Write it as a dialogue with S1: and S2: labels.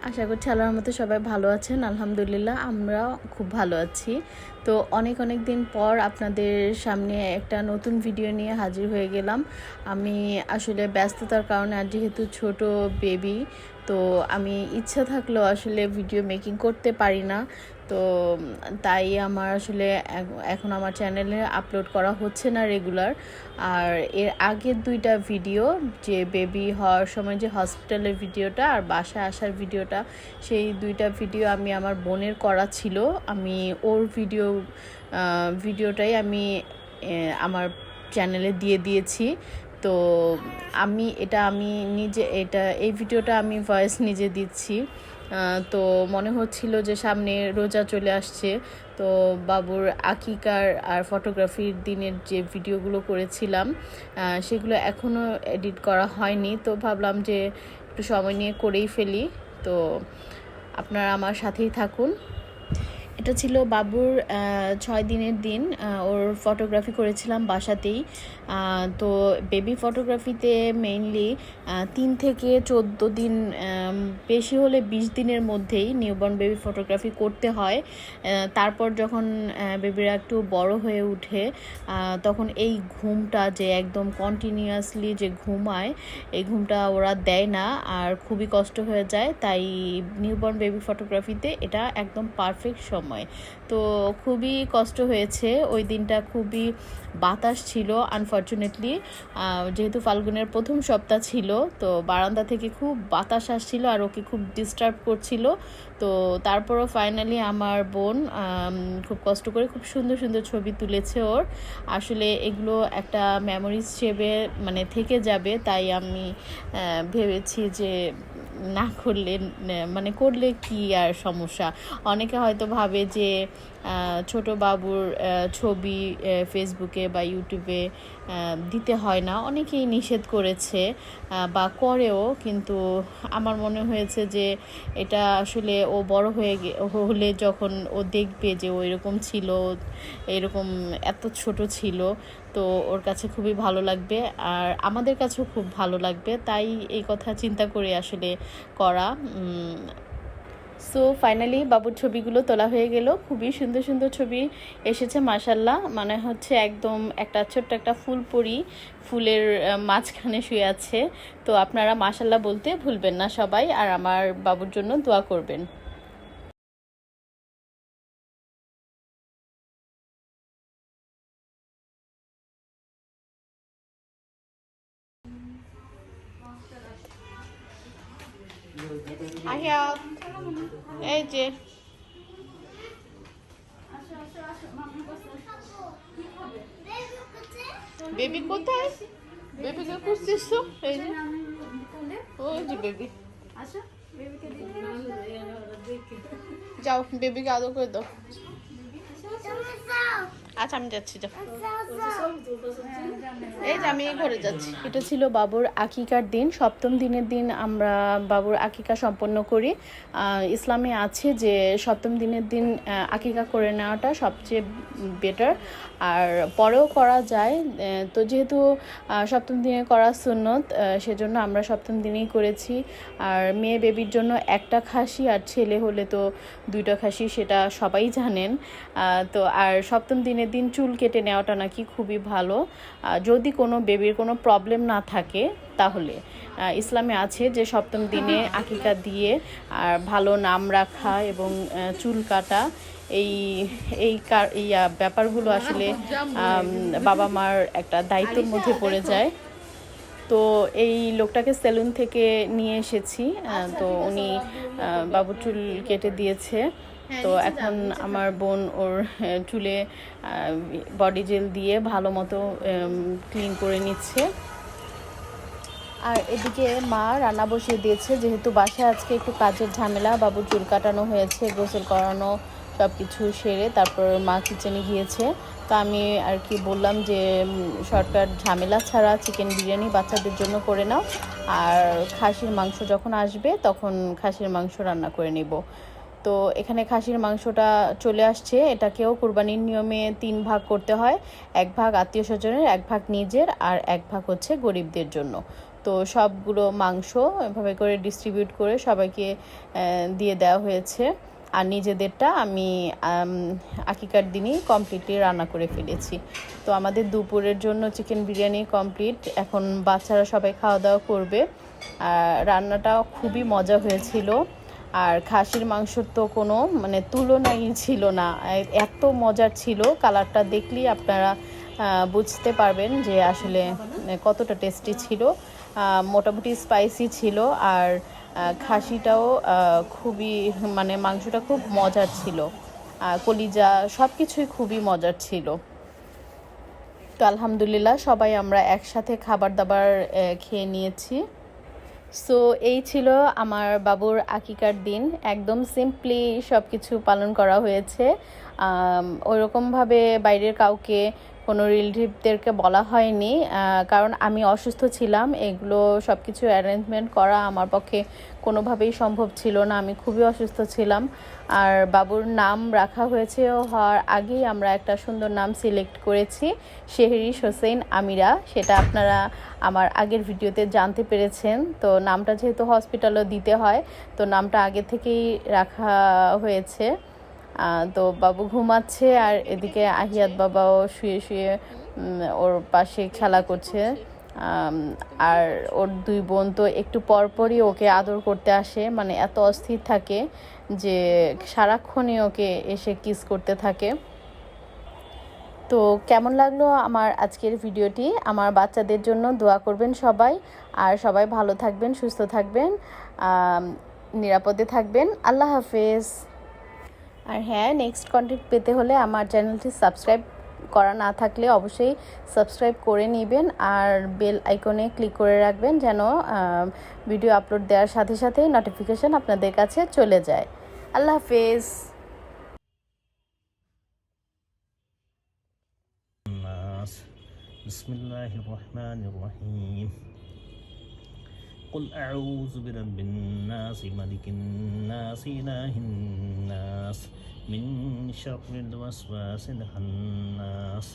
S1: আশা করছি আল্লাহর মতো সবাই ভালো আছেন। আলহামদুলিল্লাহ আমরা খুব ভালো আছি। তো অনেক দিন পর আপনাদের সামনে একটা নতুন ভিডিও নিয়ে হাজির হয়ে গেলাম। আমি আসলে ব্যস্ততার কারণে আর যেহেতু ছোট বেবি, তো আমি ইচ্ছা থাকলেও আসলে ভিডিও মেকিং করতে পারি না। তো তাই আমার আসলে এখন আমার চ্যানেলে আপলোড করা হচ্ছে না রেগুলার। আর এর আগের দুইটা ভিডিও, যে বেবি হওয়ার সময় যে হসপিটালের ভিডিওটা আর বাসায় আসার ভিডিওটা, সেই দুইটা ভিডিও আমি আমার বোনের করা ছিল। আমি ওর ভিডিওটাই আমি আমার চ্যানেলে দিয়ে দিয়েছি। তো আমি এই ভিডিওটা আমি ভয়েস নিজে দিচ্ছি। তো মনে হচ্ছিল যে সামনে রোজা চলে আসছে, তো বাবুর আকিকার আর ফটোগ্রাফির দিনের যে ভিডিওগুলো করেছিলাম সেগুলো এখনও এডিট করা হয়নি। তো ভাবলাম যে একটু সময় নিয়ে করেই ফেলি। তো আপনারা আমার সাথেই থাকুন। এটা ছিল বাবুর 6 দিনের দিন। ওর ফটোগ্রাফি করেছিলাম বাসাতেই। তো বেবি ফটোগ্রাফিতে মেইনলি 3 থেকে 14 দিন, বেশি হলে 20 দিনের মধ্যেই নিউবর্ন বেবি ফটোগ্রাফি করতে হয়। তারপর যখন বেবিরা একটু বড় হয়ে উঠে, তখন এই ঘুমটা যে একদম কন্টিনিউয়াসলি যে ঘুমায়, এই ঘুমটা ওরা দেয় না আর খুবই কষ্ট হয়ে যায়। তাই নিউবর্ন বেবি ফটোগ্রাফিতে এটা একদম পারফেক্ট সময়। তো খুবই কষ্ট হয়েছে ওই দিনটা। খুবই বাতাস ছিল আনফর্চুনেটলি, যেহেতু ফাল্গুনের প্রথম সপ্তাহ ছিল। তো বারান্দা থেকে খুব বাতাস আসছিল আর ওকে খুব ডিস্টার্ব করছিল। তো তারপরও ফাইনালি আমার বোন খুব কষ্ট করে খুব সুন্দর ছবি তুলেছে ওর। আসলে এগুলো একটা মেমোরিজ হিসেবে থেকে যাবে। তাই আমি ভেবেছি যে না করলে করলে কি আর সমস্যা। অনেকে হয়তো ভাবে যে ছোট বাবুর ছবি ফেসবুকে বা ইউটিউবে দিতে হয় না, অনেকেই নিষেধ করেছে বা করেও। কিন্তু আমার মনে হয়েছে যে এটা আসলে ও বড় হলে যখন ও দেখবে যে ও এরকম ছিল, এরকম এত ছোট ছিল, তো ওর কাছে খুবই ভালো লাগবে আর আমাদের কাছেও খুব ভালো লাগবে। তাই এই কথা চিন্তা করে আসলে করা। সো ফাইনালি বাবুর ছবিগুলো তোলা হয়ে গেল। খুবই সুন্দর ছবি এসেছে মাশাল্লাহ। হচ্ছে একদম একটা ছোট্ট একটা ফুলের মাঝখানে শুয়ে আছে। তো আপনারা মাশাল্লাহ বলতে ভুলবেন না সবাই, আর আমার বাবুর জন্য দোয়া করবেন। আহিয়া, এই যে বেবি কোথায়? বেবিকে খুঁজছিস? এই যে ওই যে বেবি। যাও বেবিকে আদর করে দাও। আচ্ছা আমি যাচ্ছি, যাও। এই যে আমি ঘরে যাচ্ছি। এটা ছিল বাবুর আকিকার দিন, 7ম দিনের দিন আমরা বাবুর আকিকা সম্পন্ন করি। ইসলামে আছে যে 7ম দিনের দিন আকিকা করে নেওয়াটা সবচেয়ে বেটার, আর পরেও করা যায়। তো যেহেতু 7ম দিনে করা সুন্নত, সেজন্য আমরা 7ম দিনেই করেছি। আর মেয়ে বেবির জন্য একটা খাসি, আর ছেলে হলে তো 2টা খাসি, সেটা সবাই জানেন। তো আর 7ম দিনের দিন চুল কেটে নেওয়াটা নাকি খুবই ভালো। যদি কোনো বেবির কোনো প্রবলেম না থাকে তাহলে ইসলামে আছে যে 7ম দিনে আকিকা দিয়ে আর ভালো নাম রাখা এবং চুল কাটা, এই এই ব্যাপারগুলো আসলে বাবা মার একটা দায়িত্বের মধ্যে পড়ে যায়। তো এই লোকটাকে সেলুন থেকে নিয়ে এসেছি। তো উনি বাবুর চুল কেটে দিয়েছে। তো এখন আমার বোন ওর চুলে বডি জেল দিয়ে ভালো মতো ক্লিন করে নিচ্ছে। আর এদিকে মা রান্না বসিয়ে দিয়েছে, যেহেতু বাসায় আজকে একটু কাজের ঝামেলা। বাবুর চুল কাটানো হয়েছে, গোসল করানো, সব কিছু সেরে তারপর মা কিচেনে গিয়েছে। তো আমি আর কি বললাম যে শর্টকাট ঝামেলা ছাড়া চিকেন বিরিয়ানি বাচ্চাদের জন্য করে নাও, আর খাসির মাংস যখন আসবে তখন খাসির মাংস রান্না করে নেব। তো এখানে খাসির মাংসটা চলে আসছে। এটাকেও কুরবানির নিয়মে 3 ভাগ করতে হয়। 1 ভাগ আত্মীয় স্বজনের, 1 ভাগ নিজের, আর 1 ভাগ হচ্ছে গরিবদের জন্য। তো সবগুলো মাংস এভাবে করে ডিস্ট্রিবিউট করে সবাইকে দিয়ে দেওয়া হয়েছে। আর নিজেদেরটা আমি আকিকার দিনই কমপ্লিটলি রান্না করে ফেলেছি। তো আমাদের দুপুরের জন্য চিকেন বিরিয়ানি কমপ্লিট। এখন বাচ্চারা সবাই খাওয়া দাওয়া করবে। রান্নাটা খুবই মজা হয়েছিল। আর খাসির মাংসর তো কোনো মানে তুলনাই ছিল না, এত মজার ছিল। কালারটা দেখলেই আপনারা বুঝতে পারবেন যে আসলে কতটা টেস্টি ছিল। মোটামুটি স্পাইসি ছিল। আর খাসিটাও খুবই মানে মাংসটা খুব মজার ছিল। কলিজা সব কিছুই খুবই মজার ছিল। তো আলহামদুলিল্লাহ সবাই আমরা একসাথে খাবার দাবার খেয়ে নিয়েছি। সো এই ছিল আমার বাবুর আকিকার দিন। একদম সিম্পলি সব কিছু পালন করা হয়েছে। ওইরকমভাবে বাইরের কাউকে কোনো রিলেটিভদেরকে বলা হয়নি, কারণ আমি অসুস্থ ছিলাম। এগুলো সব কিছু অ্যারেঞ্জমেন্ট করা আমার পক্ষে কোনোভাবেই সম্ভব ছিল না। আমি খুবই অসুস্থ ছিলাম। আর বাবুর নাম রাখা হয়েছে হওয়ার আগেই আমরা একটা সুন্দর নাম সিলেক্ট করেছি, শেহরিশ হোসেন আমিরা। সেটা আপনারা আমার আগের ভিডিওতে জানতে পেরেছেন। তো নামটা যেহেতু হসপিটালও দিতে হয়, তো নামটা আগে থেকেই রাখা হয়েছে। তো বাবু ঘুমাচ্ছে, আর এদিকে আহিয়াত বাবাও শুয়ে শুয়ে ওর পাশে খেলা করছে। আর ওর দুই বোন তো একটু পরপরই ওকে আদর করতে আসে, মানে এত অস্থির থাকে যে সারাক্ষণই ওকে এসে কিস করতে থাকে। তো কেমন লাগলো আমার আজকের ভিডিওটি? আমার বাচ্চাদের জন্য দোয়া করবেন সবাই। আর সবাই ভালো থাকবেন, সুস্থ থাকবেন, নিরাপদে থাকবেন। আল্লাহ হাফেজ। আর হ্যাঁ, নেক্সট কন্টেন্ট পেতে হলে আমার চ্যানেলটি সাবস্ক্রাইব করা না থাকলে অবশ্যই সাবস্ক্রাইব করে নেবেন। আর বেল আইকনে ক্লিক করে রাখবেন যেন ভিডিও আপলোড দেওয়ার সাথে সাথেই নোটিফিকেশন আপনাদের কাছে চলে যায়। আল্লাহ হাফেজ।
S2: বিসমিল্লাহির রহমানির রহিম। قل أعوذ برب الناس ملك الناس إله الناس من شر الوسواس الخناس